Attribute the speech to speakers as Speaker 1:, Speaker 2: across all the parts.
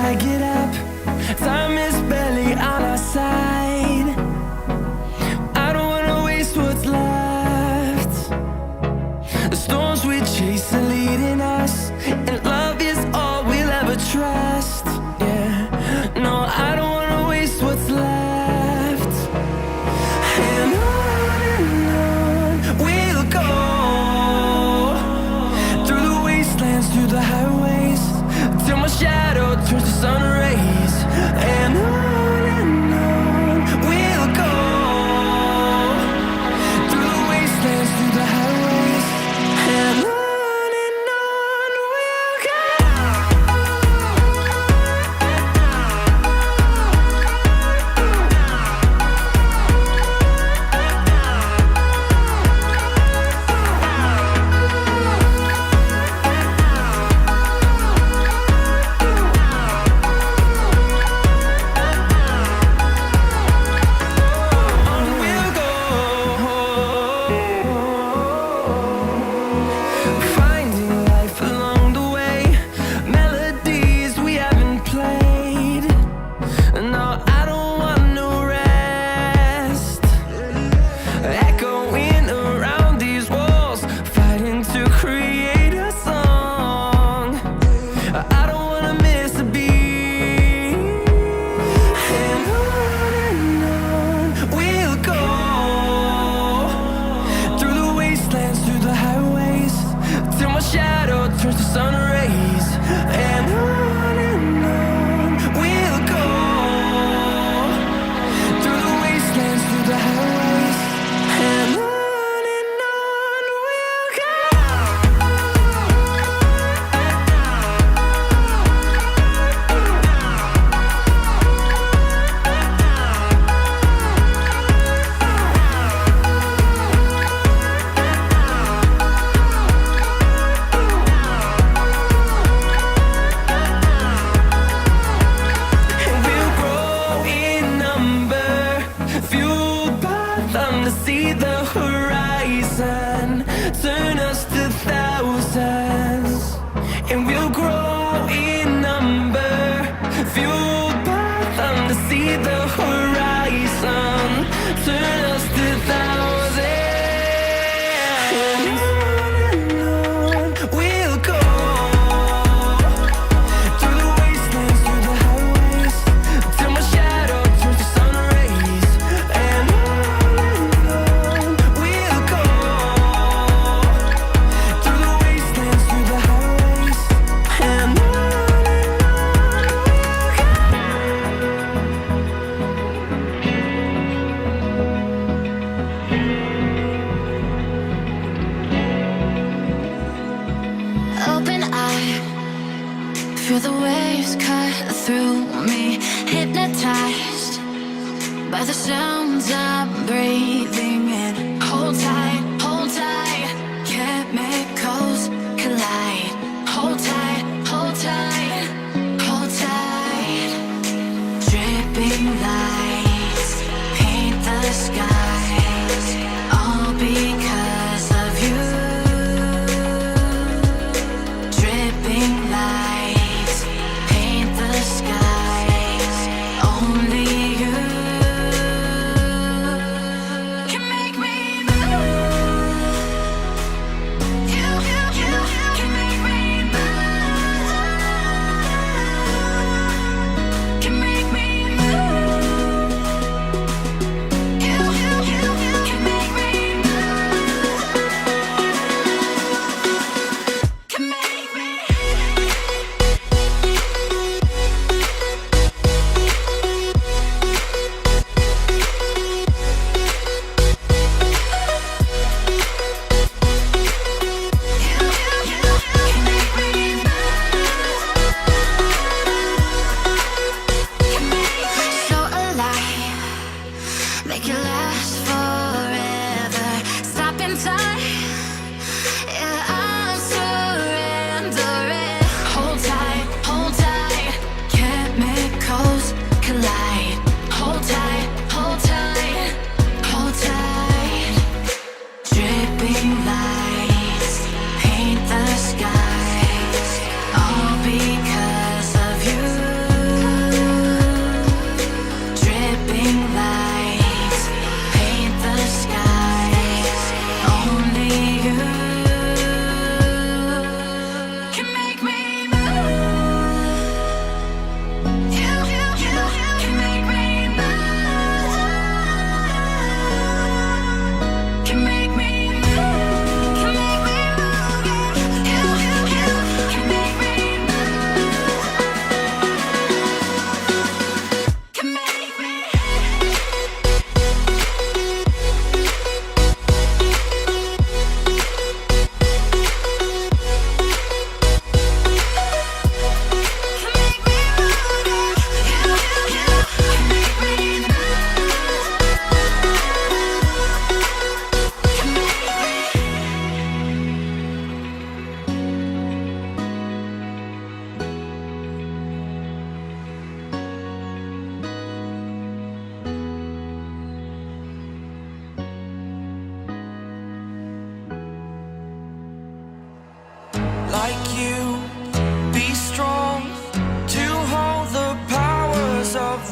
Speaker 1: gotta get up. Time is barely on our side. I don't wanna waste what's left. The storms we chase are leading us, and love is all we'll ever trust. Yeah, no, I don't wanna waste what's left. And on we'll go, through the wastelands, through the highways, till my shadow turns to sun rays. And on we'll go, through the wastelands, through the highways, and on we'll go. Finding life along the way, melodies we haven't played. No, I don't want no rest. Echoing around these walls, fighting to create a song. I don't wanna miss a beat. And on we'll go, through the wastelands, through the highways, till my shadow turns to sun rays. And on we'll go, through the wastelands, through the highways, and on we'll go. And we'll grow in number, fueled by them to see the horizon, turn us to thousands. And we'll grow in number, fueled by them to see the horizon, turn us to thousands. And on we'll go, through the wastelands, through the highways, till my shadow turns to sun rays. And on we'll go, through the wastelands, through the highways, and on we'll go.
Speaker 2: Open eye, feel the waves cut through me, hypnotized by the sounds I'm breathing in. Hold tight, chemicals collide. Hold tight, hold tight, hold tight. Dripping lights paint the skies, all because of you. Dripping lights paint the skies, only you can make me move.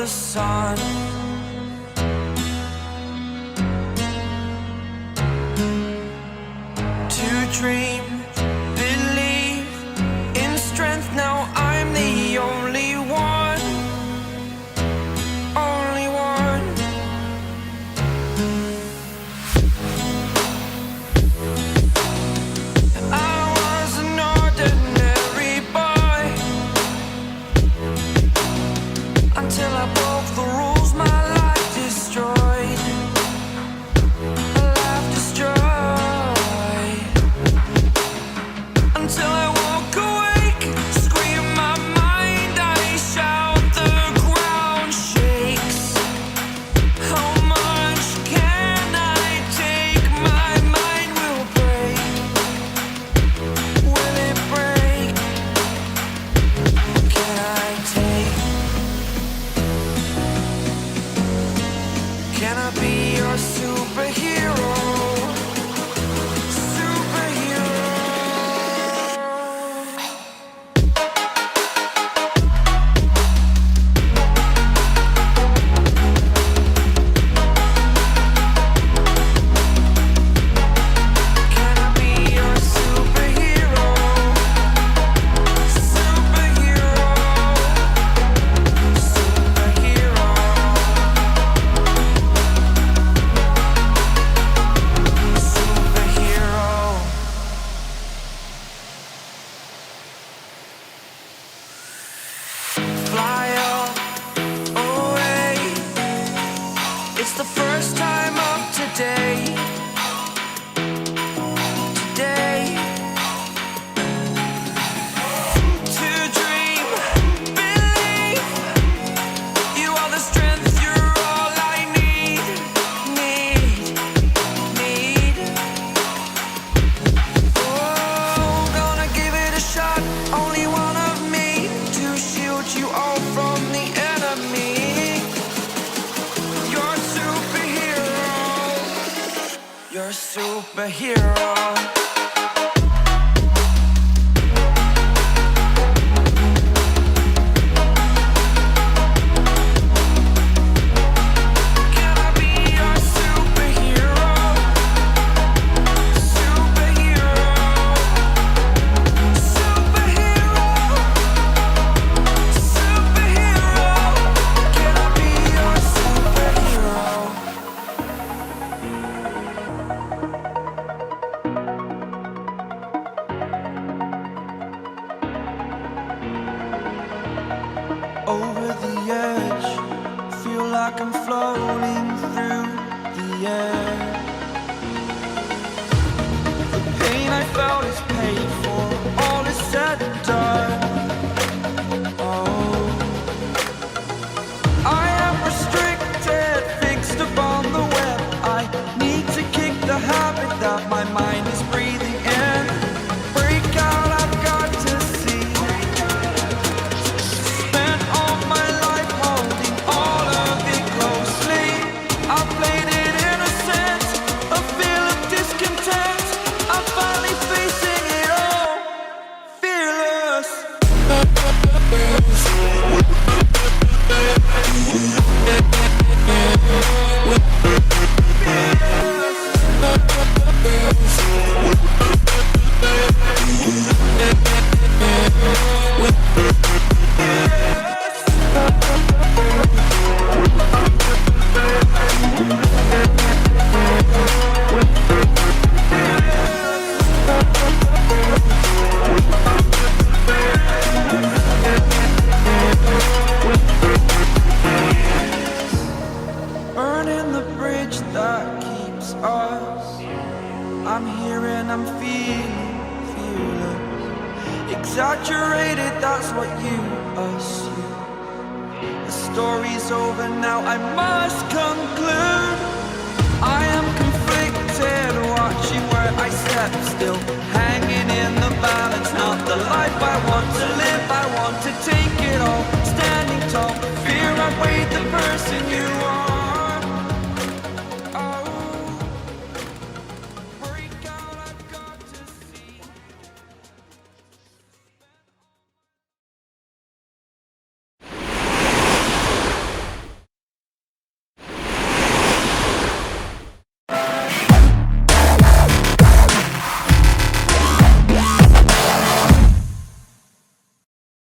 Speaker 1: the sun. To dream, believe in strength. Now I'm the only one, only one. I was an ordinary boy until I broke the rules. My life destroyed, a life destroyed. Until I walk awake, scream my mind, I shout, the ground shakes. How much can I take? My mind will break. Will it break? Can I take? Can I be your superhero? Fly away. It's the first time of today. Today. To dream, believe. You are the strength, you're all I need. Oh, gonna give it a shot. Only one of me to shield you all from the enemy. You're a superhero. You're a superhero. Can I be your superhero? Superhero. Superhero. Superhero. Can I be your superhero? Over the edge, feel like I'm floating through the air. The pain I felt is paid for, all is said and done. Oh, I am restricted, fixed upon the web. I need to kick the habit that my mind is breathing in. Break out, I've got to see. Spent all my life holding all of it closely. I played it innocent, a feel of discontent. I'm finally facing it all, fearless. Burning the bridge that keeps us. I'm here and I'm feeling fearless. Exaggerated, that's what you assume. The story's over now, I must conclude.